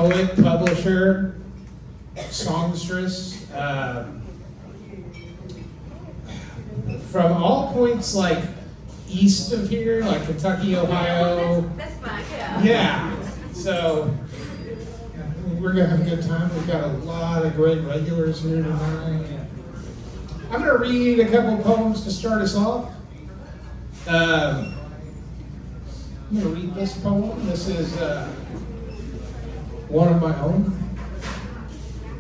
poet, publisher, songstress, from all points like east of here, like Kentucky, Ohio. That's fine, yeah. Yeah, so we're gonna have a good time. We've got a lot of great regulars here tonight. I'm gonna read a couple poems to start us off. I'm gonna read this poem. This is one of my own.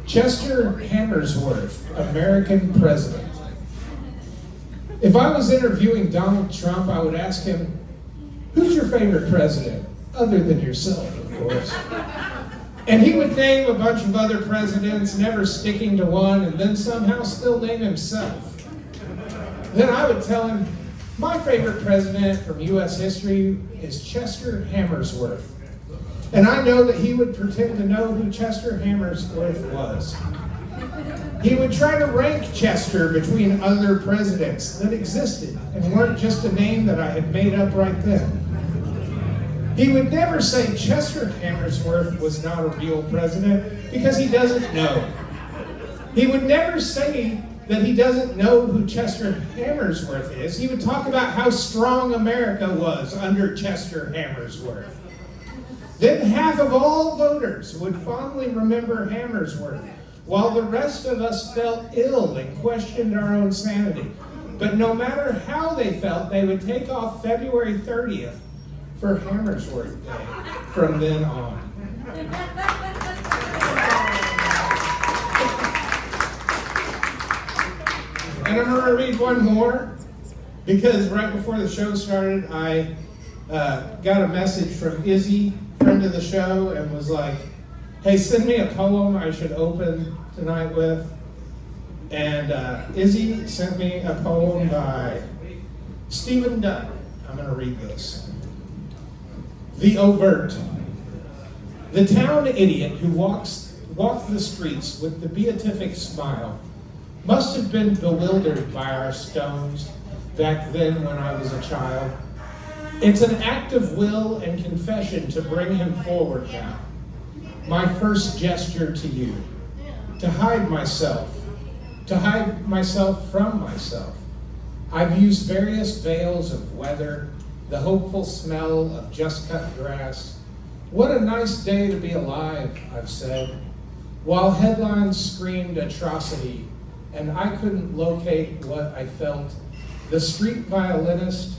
Chester Hammersworth, American President. If I was interviewing Donald Trump, I would ask him, who's your favorite president? Other than yourself, of course. And he would name a bunch of other presidents, never sticking to one, and then somehow still name himself. Then I would tell him, my favorite president from U.S. history is Chester Hammersworth. And I know that he would pretend to know who Chester Hammersworth was. He would try to rank Chester between other presidents that existed and weren't just a name that I had made up right then. He would never say Chester Hammersworth was not a real president because he doesn't know. He would never say that he doesn't know who Chester Hammersworth is. He would talk about how strong America was under Chester Hammersworth. Then half of all voters would fondly remember Hammersworth, while the rest of us felt ill and questioned our own sanity. But no matter how they felt, they would take off February 30th for Hammersworth Day from then on. And I'm going to read one more, because right before the show started, I got a message from Izzy, friend of the show, and was like, hey, send me a poem I should open tonight with. And Izzy sent me a poem by Stephen Dunn. I'm going to read this. The Overt. The town idiot who walked the streets with the beatific smile must have been bewildered by our stones back then when I was a child. It's an act of will and confession to bring him forward now. My first gesture to you, to hide myself from myself. I've used various veils of weather, the hopeful smell of just cut grass. What a nice day to be alive, I've said, while headlines screamed atrocity and I couldn't locate what I felt. The street violinist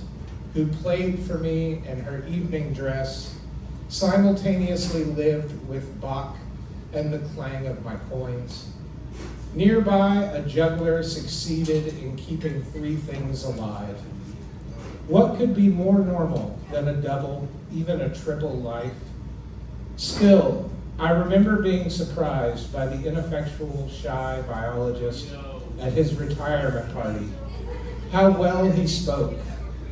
who played for me in her evening dress simultaneously lived with Bokeh and the clang of my coins. Nearby, a juggler succeeded in keeping three things alive. What could be more normal than a double, even a triple life? Still, I remember being surprised by the ineffectual, shy biologist at his retirement party. How well he spoke,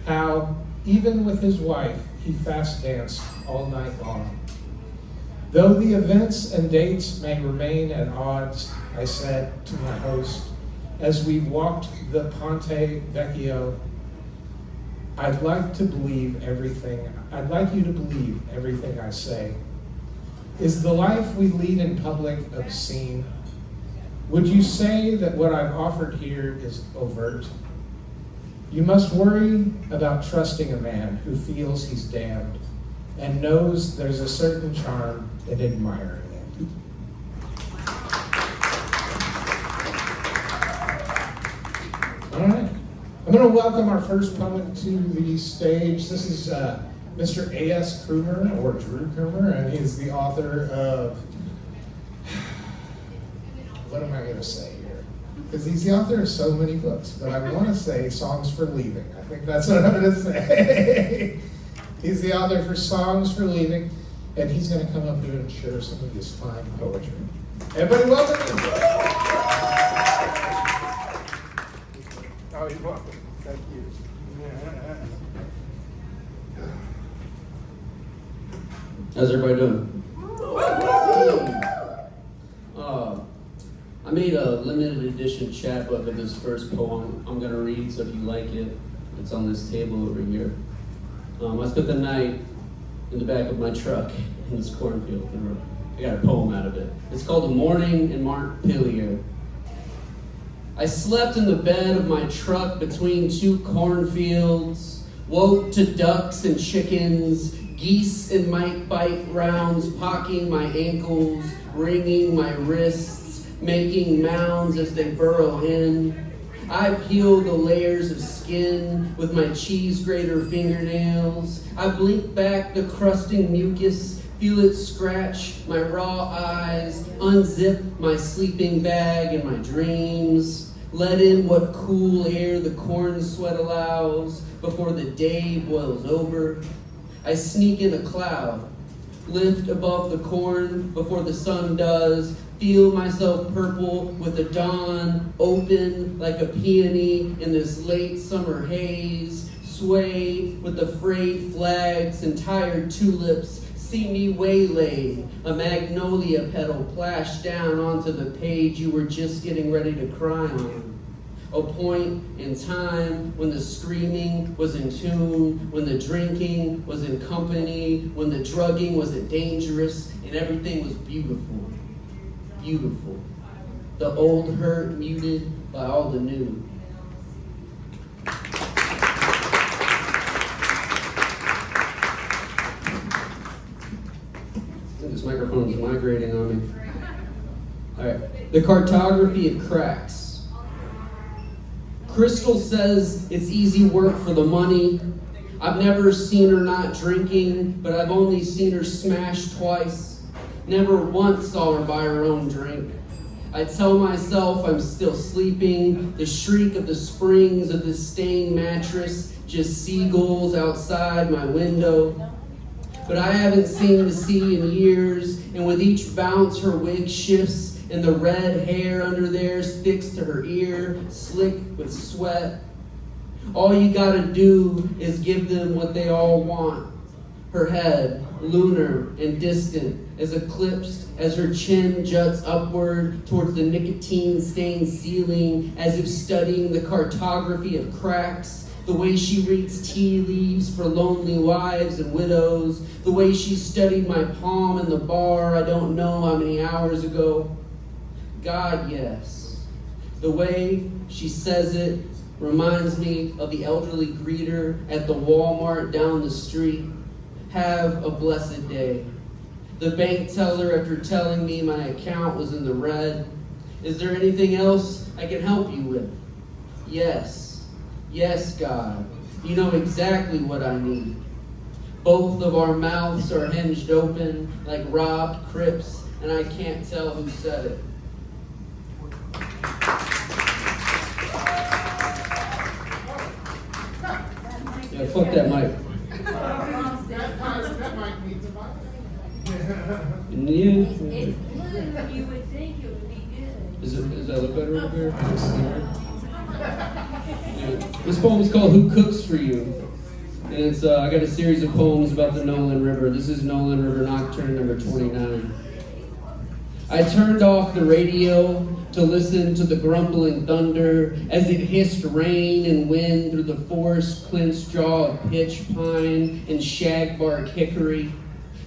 how, even with his wife, he fast danced all night long. Though the events and dates may remain at odds, I said to my host, as we walked the Ponte Vecchio, I'd like you to believe everything I say. Is the life we lead in public obscene? Would you say that what I've offered here is overt? You must worry about trusting a man who feels he's damned and knows there's a certain charm in admiring him. All right. I'm going to welcome our first poet to the stage. This is Mr. A.S. Coomer, or Drew Coomer, and he's the author of, what am I going to say here? Because he's the author of so many books, but I want to say Songs for Leaving. I think that's what I'm going to say. He's the author for Songs for Leaving, and he's going to come up here and share some of his fine poetry. Everybody welcome him. Oh, you're welcome. Thank you. How's everybody doing? I made a limited edition chapbook of this first poem I'm going to read, so if you like it, it's on this table over here. I spent the night in the back of my truck in this cornfield. I got a poem out of it. It's called A Morning in Montpelier. I slept in the bed of my truck between two cornfields, woke to ducks and chickens, geese and mite bite rounds, pocking my ankles, wringing my wrists, making mounds as they burrow in. I peel the layers of skin with my cheese grater fingernails. I blink back the crusting mucus, feel it scratch my raw eyes, unzip my sleeping bag and my dreams. Let in what cool air the corn sweat allows before the day boils over. I sneak in a cloud, lift above the corn before the sun does, feel myself purple with the dawn, open like a peony in this late summer haze, sway with the frayed flags and tired tulips, see me waylaid, a magnolia petal plash down onto the page you were just getting ready to cry on. A point in time when the screaming was in tune, when the drinking was in company, when the drugging wasn't dangerous, and everything was beautiful. Beautiful. The old hurt muted by all the new. I think this microphone is migrating on me. All right. The cartography of cracks. Crystal says it's easy work for the money. I've never seen her not drinking, but I've only seen her smash twice. Never once saw her buy her own drink. I tell myself I'm still sleeping, the shriek of the springs of this stained mattress, just seagulls outside my window. But I haven't seen the sea in years, and with each bounce her wig shifts, and the red hair under there sticks to her ear, slick with sweat. All you gotta do is give them what they all want. Her head, lunar and distant, as eclipsed as her chin juts upward towards the nicotine-stained ceiling, as if studying the cartography of cracks, the way she reads tea leaves for lonely wives and widows, the way she studied my palm in the bar I don't know how many hours ago. God, yes. The way she says it reminds me of the elderly greeter at the Walmart down the street. Have a blessed day. The bank teller after telling me my account was in the red. Is there anything else I can help you with? Yes. Yes, God. You know exactly what I need. Both of our mouths are hinged open like robbed crips, and I can't tell who said it. Yeah, fuck that mic. That mic needs a mic. Yeah. You would think it would be good. Does that look better over here? Yeah. This poem is called Who Cooks For You? And it's I got a series of poems about the Nolan River. This is Nolan River Nocturne number 29. I turned off the radio to listen to the grumbling thunder as it hissed rain and wind through the forest clenched jaw of pitch pine and shagbark hickory,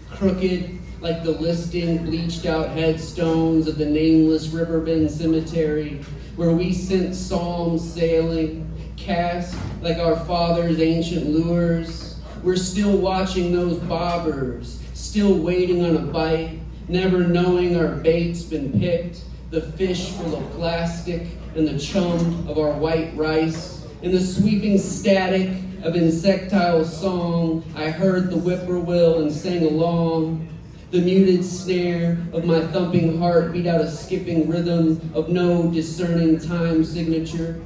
crooked like the listing bleached out headstones of the nameless riverbend cemetery where we sent psalms sailing, cast like our fathers' ancient lures. We're still watching those bobbers, still waiting on a bite, never knowing our bait's been picked, the fish full of plastic and the chum of our white rice. In the sweeping static of insectile song, I heard the whippoorwill and sang along. The muted snare of my thumping heart beat out a skipping rhythm of no discerning time signature.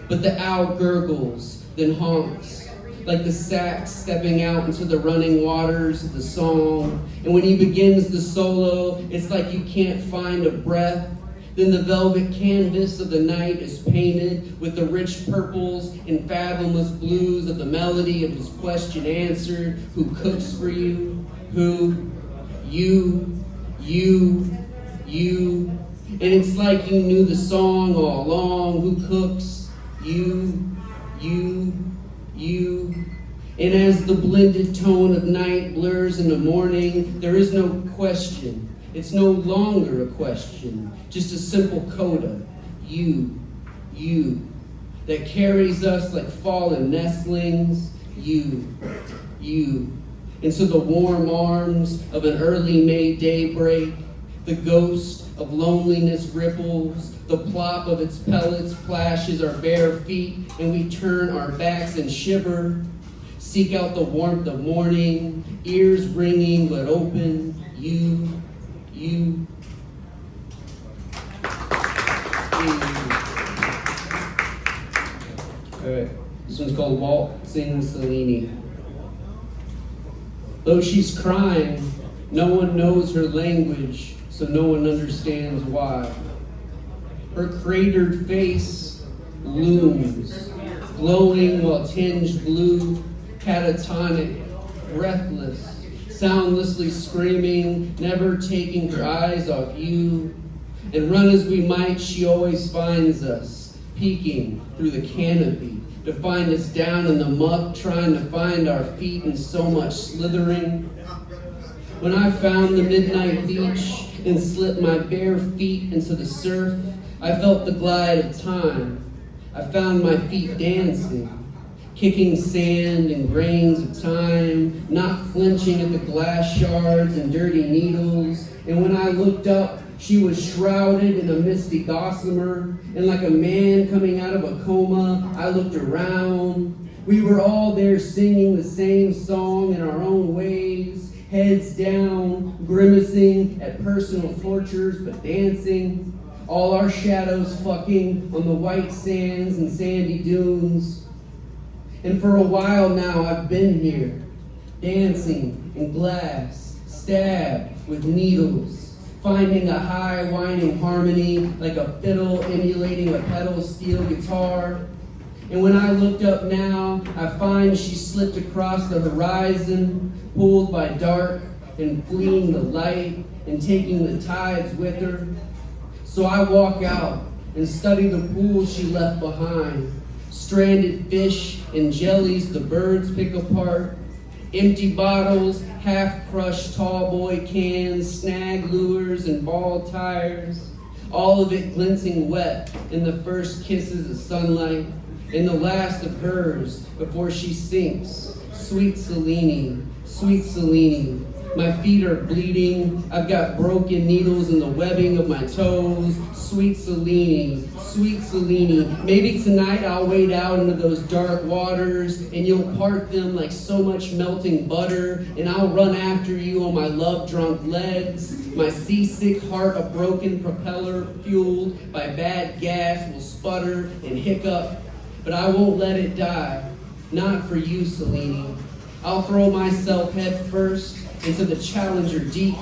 But the owl gurgles, then honks, like the sax stepping out into the running waters of the song. And when he begins the solo, it's like you can't find a breath. Then the velvet canvas of the night is painted with the rich purples and fathomless blues of the melody of his question answered. Who cooks for you? Who? You. And it's like you knew the song all along. Who cooks? You. And as the blended tone of night blurs into morning, there is no question. It's no longer a question, just a simple coda. You, that carries us like fallen nestlings. You, into the warm arms of an early May daybreak. The ghost of loneliness ripples. The plop of its pellets plashes our bare feet, and we turn our backs and shiver. Seek out the warmth of morning, ears ringing but open. You. Alright, this one's called Waltzing Cellini. Though she's crying, no one knows her language, so no one understands why. Her cratered face looms, glowing while tinged blue, catatonic, breathless, soundlessly screaming, never taking her eyes off you. And run as we might, she always finds us, peeking through the canopy, to find us down in the muck, trying to find our feet in so much slithering. When I found the midnight beach and slipped my bare feet into the surf, I felt the glide of time. I found my feet dancing, kicking sand and grains of time, not flinching at the glass shards and dirty needles. And when I looked up, she was shrouded in a misty gossamer, and like a man coming out of a coma, I looked around. We were all there singing the same song in our own ways, heads down, grimacing at personal tortures, but dancing. All our shadows fucking on the white sands and sandy dunes. And for a while now I've been here, dancing in glass, stabbed with needles, finding a high whining harmony like a fiddle emulating a pedal steel guitar. And when I looked up now, I find she slipped across the horizon, pulled by dark and fleeing the light and taking the tides with her. So I walk out and study the pools she left behind, stranded fish and jellies the birds pick apart, empty bottles, half-crushed tall boy cans, snag lures, and ball tires. All of it glinting wet in the first kisses of sunlight, in the last of hers before she sinks. Sweet Cellini, sweet Cellini. My feet are bleeding. I've got broken needles in the webbing of my toes. Sweet Cellini, sweet Cellini. Maybe tonight I'll wade out into those dark waters and you'll part them like so much melting butter, and I'll run after you on my love-drunk legs. My seasick heart, a broken propeller fueled by bad gas, will sputter and hiccup, but I won't let it die. Not for you, Cellini. I'll throw myself head first into the Challenger Deep,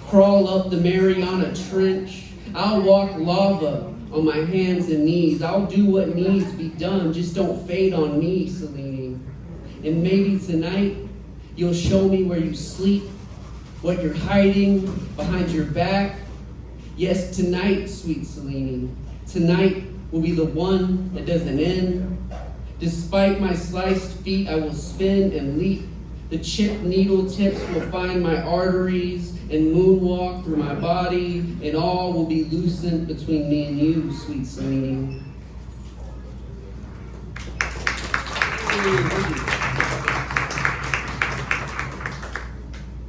crawl up the Mariana Trench. I'll walk lava on my hands and knees. I'll do what needs to be done. Just don't fade on me, Cellini. And maybe tonight you'll show me where you sleep, what you're hiding behind your back. Yes, tonight, sweet Cellini. Tonight will be the one that doesn't end. Despite my sliced feet, I will spin and leap. The chipped needle tips will find my arteries and moonwalk through my body, and all will be loosened between me and you, sweet Cellini.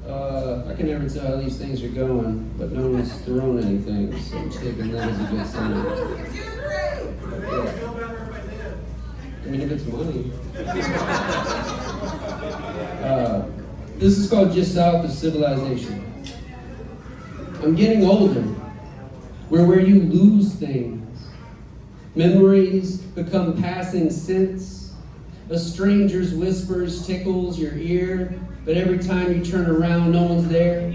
I can never tell how these things are going, but no one's thrown anything, so I'm taking that as a good sign. I mean, if it's money. This is called Just South of Civilization. I'm getting older. We're where you lose things. Memories become passing scents. A stranger's whispers tickles your ear, but every time you turn around, no one's there.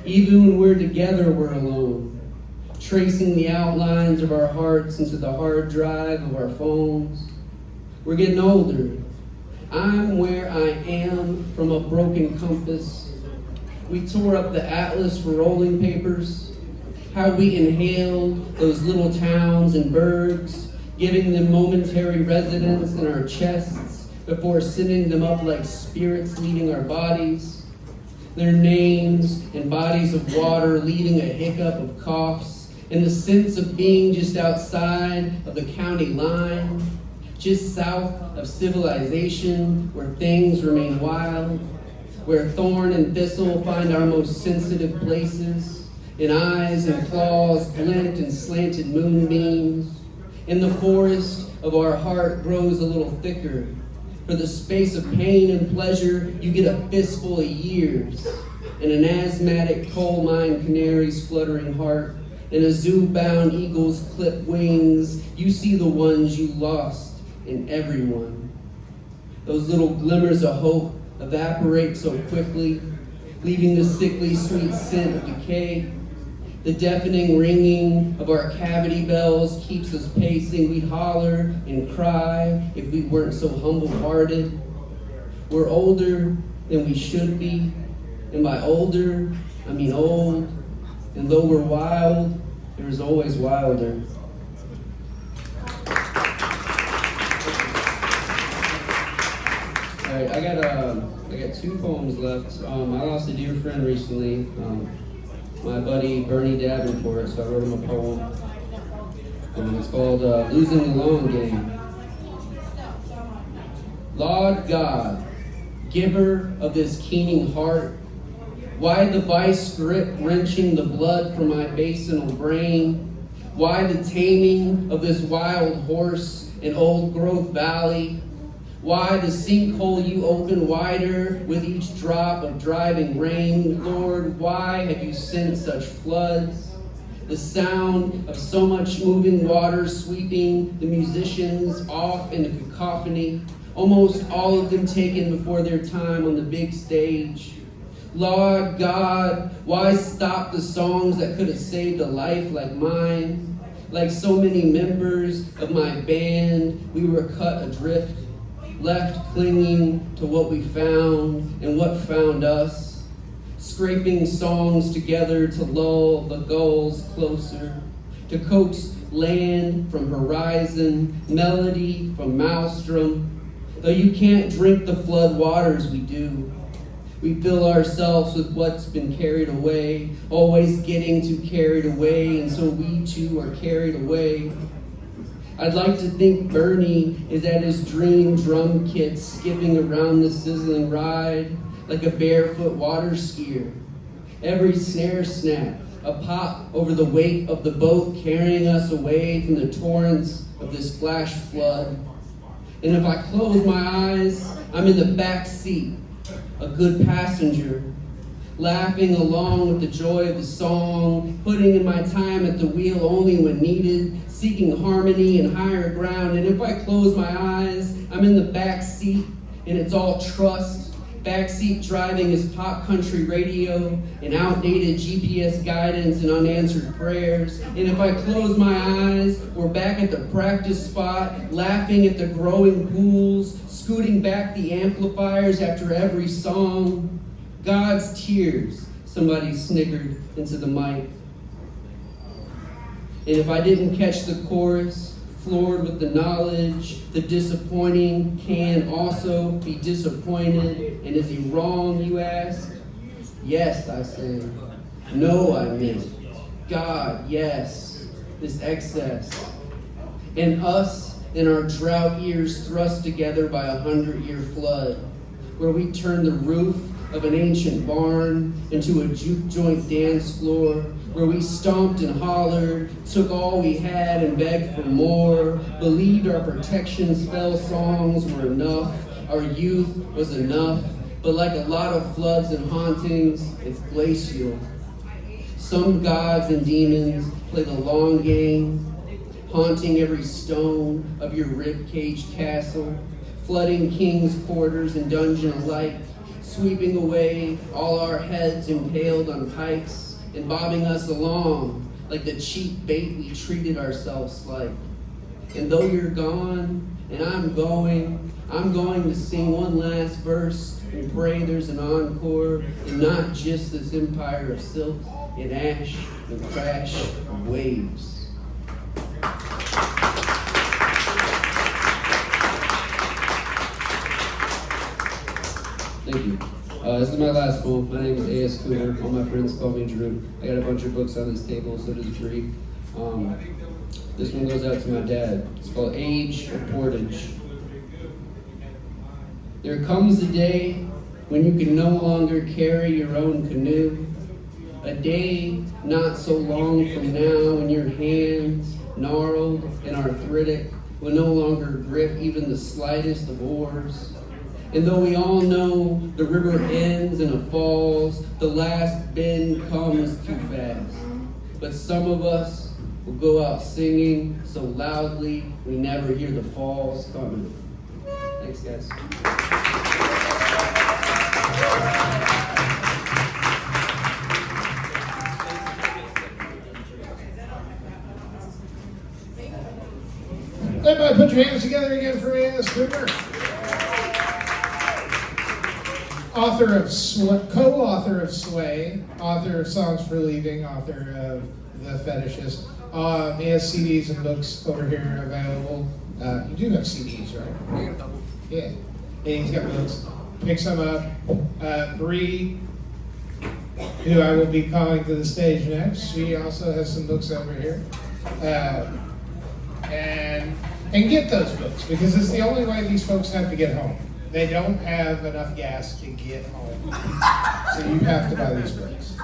Even when we're together, we're alone, tracing the outlines of our hearts into the hard drive of our phones. We're getting older. I'm where I am from a broken compass. We tore up the atlas for rolling papers. How we inhaled those little towns and burgs, giving them momentary residence in our chests before sending them up like spirits leaving our bodies. Their names and bodies of water leaving a hiccup of coughs, and the sense of being just outside of the county line, just south of civilization, where things remain wild, where thorn and thistle find our most sensitive places, and eyes and claws glint in slanted moonbeams, and the forest of our heart grows a little thicker. For the space of pain and pleasure, you get a fistful of years, and an asthmatic coal mine canary's fluttering heart, and a zoo-bound eagle's clipped wings. You see the ones you lost in everyone. Those little glimmers of hope evaporate so quickly, leaving the sickly sweet scent of decay. The deafening ringing of our cavity bells keeps us pacing. We'd holler and cry if we weren't so humble-hearted. We're older than we should be, and by older, I mean old. And though we're wild, there's always wilder. All right, I got 2 poems left. I lost a dear friend recently. My buddy Bernie Davenport, so I wrote him a poem. It's called Losing the Long Game. Lord God, giver of this keening heart, why the vice grip wrenching the blood from my basinal brain? Why the taming of this wild horse in old growth valley? Why the sinkhole you open wider with each drop of driving rain? Lord, why have you sent such floods? The sound of so much moving water sweeping the musicians off in the cacophony, almost all of them taken before their time on the big stage. Lord God, why stop the songs that could have saved a life like mine? Like so many members of my band, we were cut adrift, left clinging to what we found and what found us, scraping songs together to lull the gulls closer, to coax land from horizon, melody from maelstrom. Though you can't drink the flood waters we do, we fill ourselves with what's been carried away, always getting too carried away, and so we too are carried away. I'd like to think Bernie is at his dream drum kit, skipping around the sizzling ride like a barefoot water skier. Every snare snap, a pop over the wake of the boat carrying us away from the torrents of this flash flood. And if I close my eyes, I'm in the back seat, a good passenger, laughing along with the joy of the song, putting in my time at the wheel only when needed, seeking harmony and higher ground. And if I close my eyes, I'm in the back seat, and it's all trust. Backseat driving is pop country radio and outdated GPS guidance and unanswered prayers. And if I close my eyes, we're back at the practice spot, laughing at the growing pools, scooting back the amplifiers after every song. God's tears, somebody snickered into the mic. And if I didn't catch the chorus, floored with the knowledge, the disappointing can also be disappointed. And is he wrong, you ask? Yes, I say. No, I meant. God, yes, this excess. And us in our drought years thrust together by 100-year flood, where we turned the roof of an ancient barn into a juke joint dance floor, where we stomped and hollered, took all we had and begged for more, believed our protection spell songs were enough, our youth was enough, but like a lot of floods and hauntings, it's glacial. Some gods and demons play the long game, haunting every stone of your ribcage castle, flooding king's quarters and dungeon alike, sweeping away all our heads impaled on pikes, and bobbing us along like the cheap bait we treated ourselves like. And though you're gone, and I'm going to sing one last verse and pray there's an encore, and not just this empire of silk and ash and crash and waves. Thank you. This is my last poem. My name is A.S. Coomer. All my friends call me Drew. I got a bunch of books on this table, so does Bree. This one goes out to my dad. It's called Age of Portage. There comes a day when you can no longer carry your own canoe. A day not so long from now when your hands, gnarled and arthritic, will no longer grip even the slightest of oars. And though we all know the river ends in a falls, the last bend comes too fast. But some of us will go out singing so loudly we never hear the falls coming. Thanks, guys. Everybody put your hands together again for A.S. Coomer. Author of co-author of Sway, author of Songs for Leaving, author of The Fetishist. He has CDs and books over here available. You do have CDs, right? Yeah. Yeah, he's got books. Pick some up. Bree, who I will be calling to the stage next, she also has some books over here. And get those books, because it's the only way these folks have to get home. They don't have enough gas to get home. So you have to buy these books.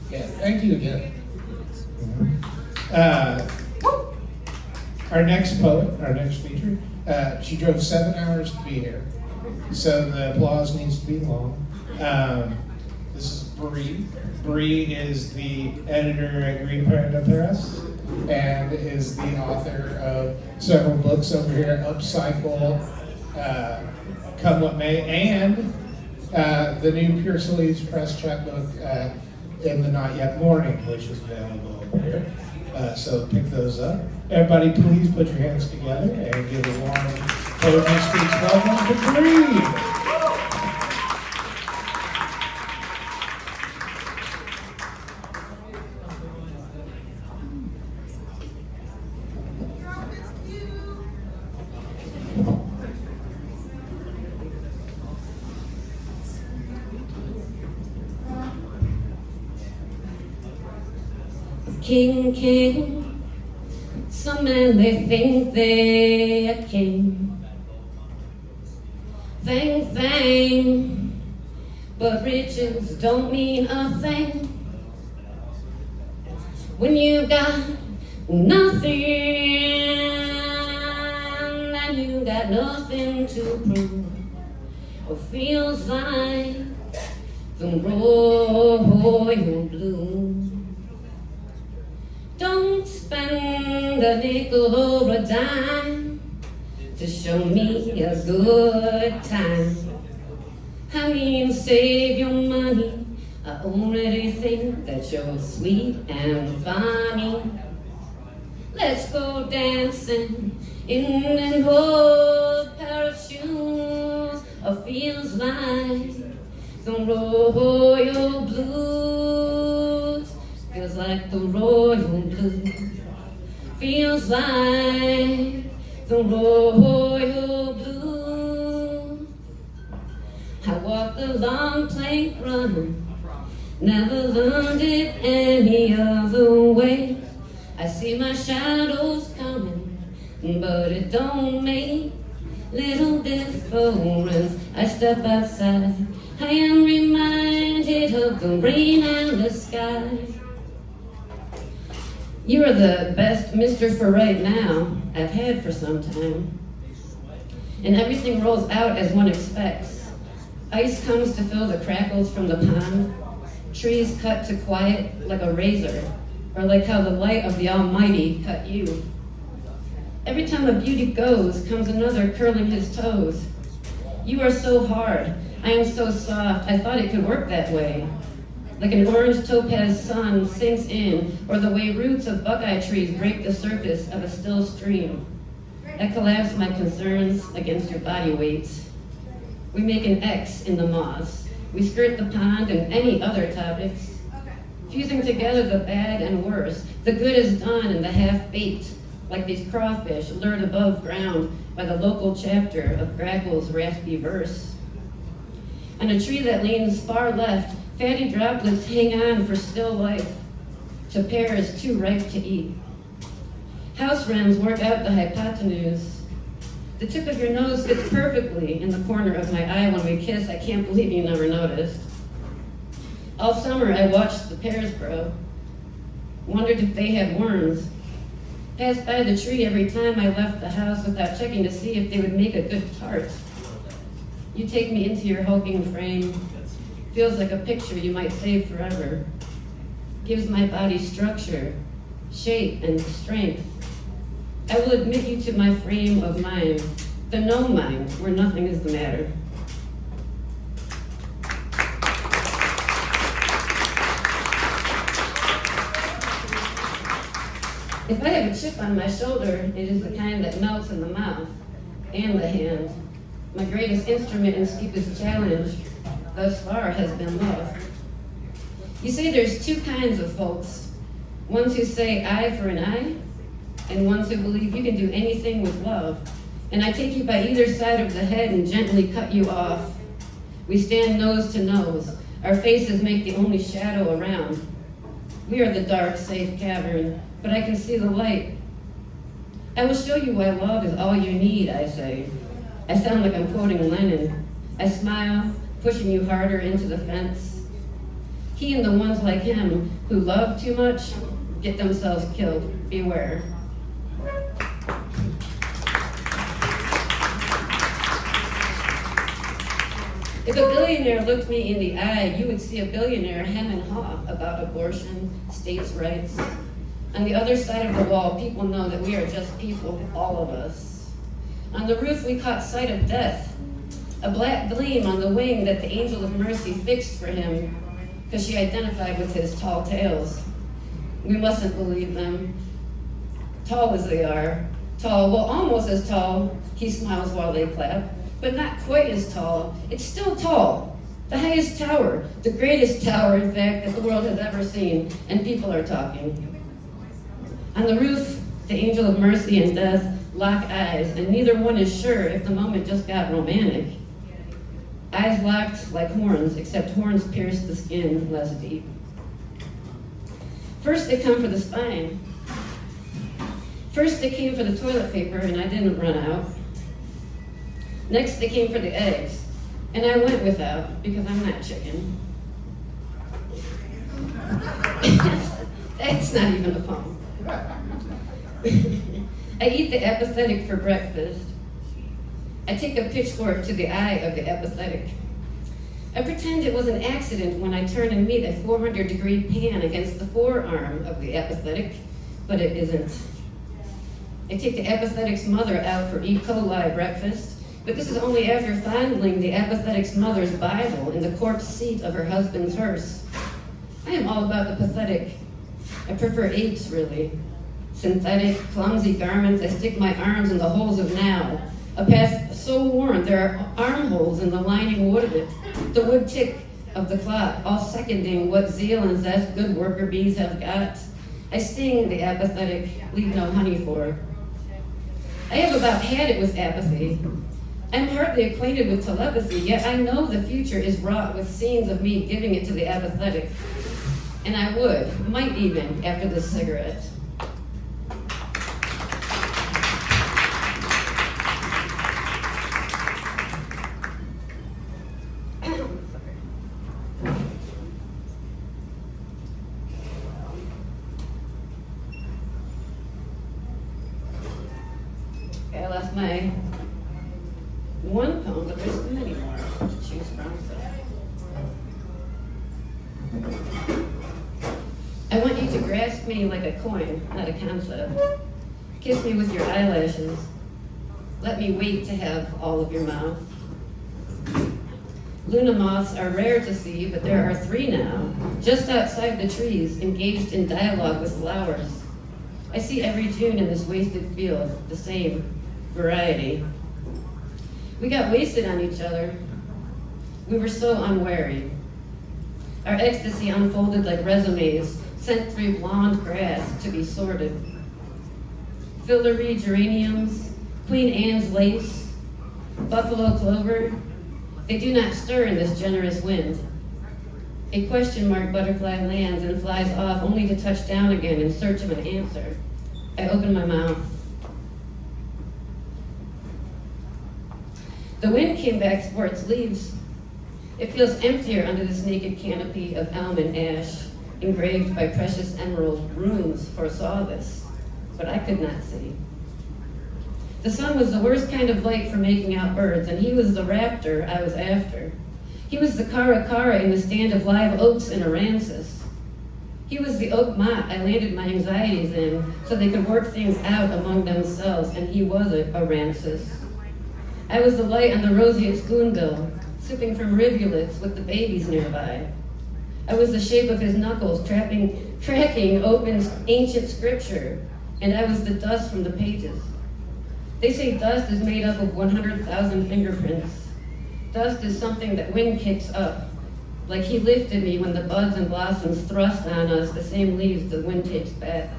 Yeah, thank you again. Our next poet, our next feature, she drove 7 hours to be here. So the applause needs to be long. This is Bree. Bree is the editor at Green Panda Press and is the author of several books over here, Upcycle, Come What May, and the new Pure Sleeves press chapbook, In the Not Yet Morning, which is available over here. So pick those up. Everybody, please put your hands together and give a warm Poetry Speaks welcome to Bree. King, some men they think they a king. Fang, but riches don't mean a thing when you got nothing and you got nothing to prove. It feels like the royal blue. Don't spend a nickel or a dime to show me a good time. I mean, save your money. I already think that you're sweet and funny. Let's go dancing in an old pair of shoes. It feels like the royal blues. Feels like the royal blue. Feels like the royal blue. I walked the long plank run, never learned it any other way. I see my shadows coming, but it don't make little difference. I step outside, I am reminded of the rain and the sky. You are the best Mr. for right now I've had for some time. And everything rolls out as one expects. Ice comes to fill the crackles from the pond. Trees cut to quiet like a razor, or like how the light of the Almighty cut you. Every time a beauty goes, comes another curling his toes. You are so hard, I am so soft, I thought it could work that way. Like an orange topaz sun sinks in, or the way roots of buckeye trees break the surface of a still stream. I collapse my concerns against your body weight. We make an X in the moss. We skirt the pond and any other topics, fusing together the bad and worse. The good is done and the half-baked, like these crawfish lured above ground by the local chapter of Grackle's raspy verse. On a tree that leans far left, fatty droplets hang on for still life to pears too ripe to eat. House wrens work out the hypotenuse. The tip of your nose fits perfectly in the corner of my eye when we kiss. I can't believe you never noticed. All summer I watched the pears grow, wondered if they had worms. Passed by the tree every time I left the house without checking to see if they would make a good tart. You take me into your hulking frame. Feels like a picture you might save forever. Gives my body structure, shape, and strength. I will admit you to my frame of mind, the no mind, where nothing is the matter. If I have a chip on my shoulder, it is the kind that melts in the mouth and the hand. My greatest instrument and steepest challenge thus far has been love. You say there's two kinds of folks, ones who say eye for an eye, and ones who believe you can do anything with love. And I take you by either side of the head and gently cut you off. We stand nose to nose. Our faces make the only shadow around. We are the dark, safe cavern, but I can see the light. I will show you why love is all you need, I say. I sound like I'm quoting Lenin. I smile, pushing you harder into the fence. He and the ones like him who love too much get themselves killed. Beware. If a billionaire looked me in the eye, you would see a billionaire hem and haw about abortion, states' rights. On the other side of the wall, people know that we are just people, all of us. On the roof, we caught sight of death, a black gleam on the wing that the angel of mercy fixed for him, because she identified with his tall tales. We mustn't believe them. Tall as they are, tall, well, almost as tall, he smiles while they clap, but not quite as tall. It's still tall. The highest tower, the greatest tower, in fact, that the world has ever seen, and people are talking. On the roof, the angel of mercy and death lock eyes, and neither one is sure if the moment just got romantic. Eyes locked like horns, except horns pierce the skin less deep. First they come for the spine. First they came for the toilet paper, and I didn't run out. Next they came for the eggs, and I went without, because I'm not chicken. That's not even a poem. I eat the apathetic for breakfast. I take a pitchfork to the eye of the apathetic. I pretend it was an accident when I turn and meet a 400-degree pan against the forearm of the apathetic, but it isn't. I take the apathetic's mother out for E. coli breakfast, but this is only after fondling the apathetic's mother's Bible in the corpse seat of her husband's hearse. I am all about the pathetic. I prefer apes, really. Synthetic, clumsy garments, I stick my arms in the holes of now. A path so worn, there are armholes in the lining wood of it. The wood tick of the clock, all seconding what zeal and zest good worker bees have got. I sting the apathetic, leave no honey for. I have about had it with apathy. I'm hardly acquainted with telepathy, yet I know the future is wrought with scenes of me giving it to the apathetic. And I might even, after this cigarette. I lost my one poem, but there's many more to choose from. So. I want you to grasp me like a coin, not a concept. Kiss me with your eyelashes. Let me wait to have all of your mouth. Luna moths are rare to see, but there are 3 now, just outside the trees, engaged in dialogue with flowers. I see every June in this wasted field, the same variety. We got wasted on each other. We were so unwary. Our ecstasy unfolded like resumes, sent through blonde grass to be sorted. Fillory geraniums, Queen Anne's lace, buffalo clover, They do not stir in this generous wind. A question mark butterfly lands and flies off only to touch down again in search of an answer. I open my mouth. The wind came back for its leaves. It feels emptier under this naked canopy of elm and ash, engraved by precious emerald. Runes foresaw this, but I could not see. The sun was the worst kind of light for making out birds, and he was the raptor I was after. He was the cara in the stand of live oaks in Aransas. He was the oak motte I landed my anxieties in so they could work things out among themselves, and he was Aransas. I was the light on the roseate spoonbill, sipping from rivulets with the babies nearby. I was the shape of his knuckles cracking open ancient scripture, and I was the dust from the pages. They say dust is made up of 100,000 fingerprints. Dust is something that wind kicks up, like he lifted me when the buds and blossoms thrust on us the same leaves the wind takes back.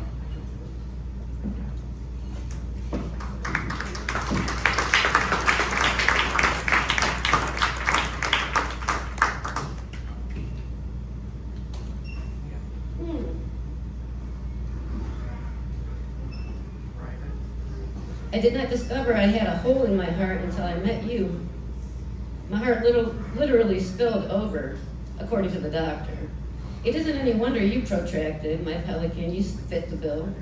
I did not discover I had a hole in my heart until I met you. My heart literally spilled over, according to the doctor. It isn't any wonder you protracted, my pelican, you fit the bill.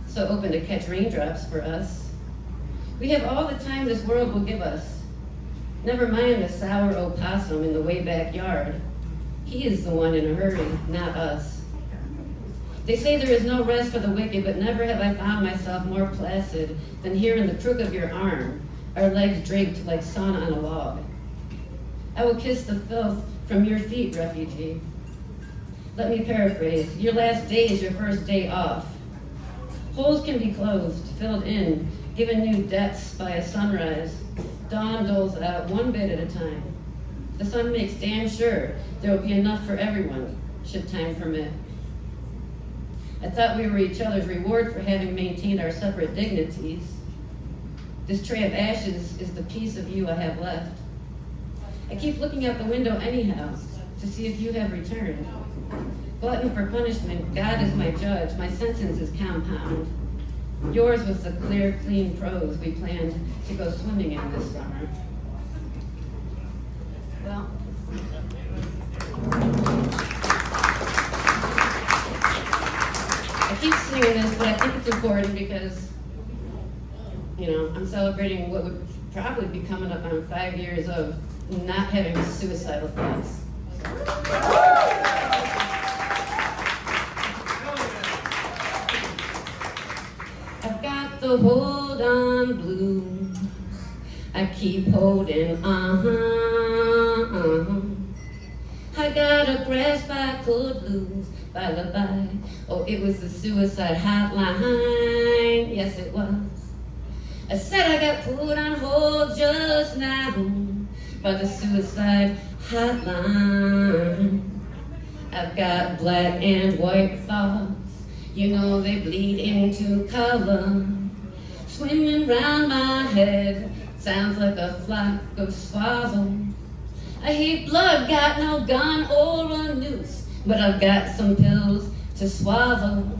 So open to catch raindrops for us. We have all the time this world will give us. Never mind the sour opossum in the way backyard. He is the one in a hurry, not us. They say there is no rest for the wicked, but never have I found myself more placid than here in the crook of your arm, our legs draped like sun on a log. I will kiss the filth from your feet, refugee. Let me paraphrase. Your last day is your first day off. Holes can be closed, filled in, given new depths by a sunrise. Dawn doles out one bit at a time. The sun makes damn sure there will be enough for everyone, should time permit. I thought we were each other's reward for having maintained our separate dignities. This tray of ashes is the piece of you I have left. I keep looking out the window anyhow to see if you have returned. Glutton for punishment, God is my judge, my sentence is compound. Yours was the clear, clean prose we planned to go swimming in this summer. Well, I keep singing this, but I think it's important because, I'm celebrating what would probably be coming up on 5 years of not having suicidal thoughts. I've got the hold on blues. I keep holding on. I got a grasp I could lose. Bye. Oh, it was the suicide hotline. Yes, it was. I said I got put on hold just now by the suicide hotline. I've got black and white thoughts. They bleed into color. Swimming round my head, sounds like a flock of swallows. I hate blood, got no gun or a noose, but I've got some pills to swallow.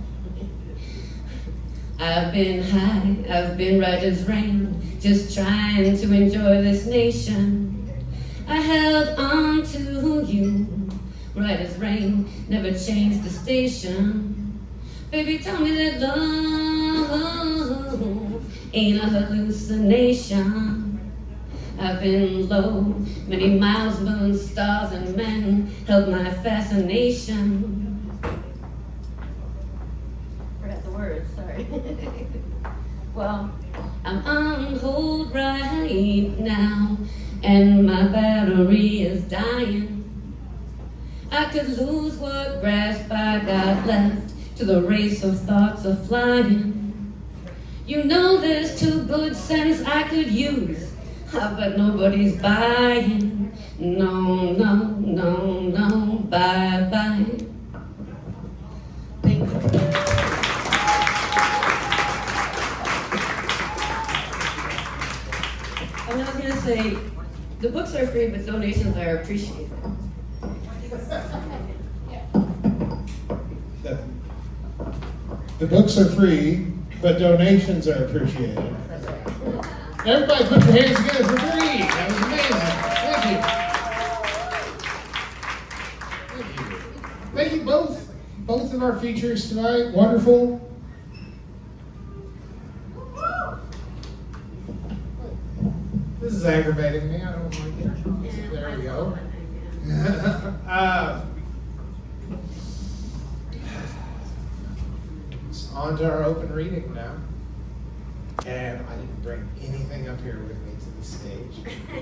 I've been high, I've been right as rain, just trying to enjoy this nation. I held on to you, right as rain, never changed the station. Baby, tell me that love ain't a hallucination. I've been low, many miles, moons, stars, and men held my fascination. Forgot the words, sorry. Well, I'm on hold right now, and my battery is dying. I could lose what grasp I got left to the race of thoughts of flying. There's too good sense I could use, but nobody's buying. No, bye. Thank you. And I was gonna say, the books are free, but donations are appreciated. The books are free, but donations are appreciated. Everybody put your hands together for Bree. That was amazing. Thank you. Thank you both of our features tonight. Wonderful. This is aggravating me. I don't like it. There we go. It's on to our open reading now. And I didn't bring anything up here with me to the stage.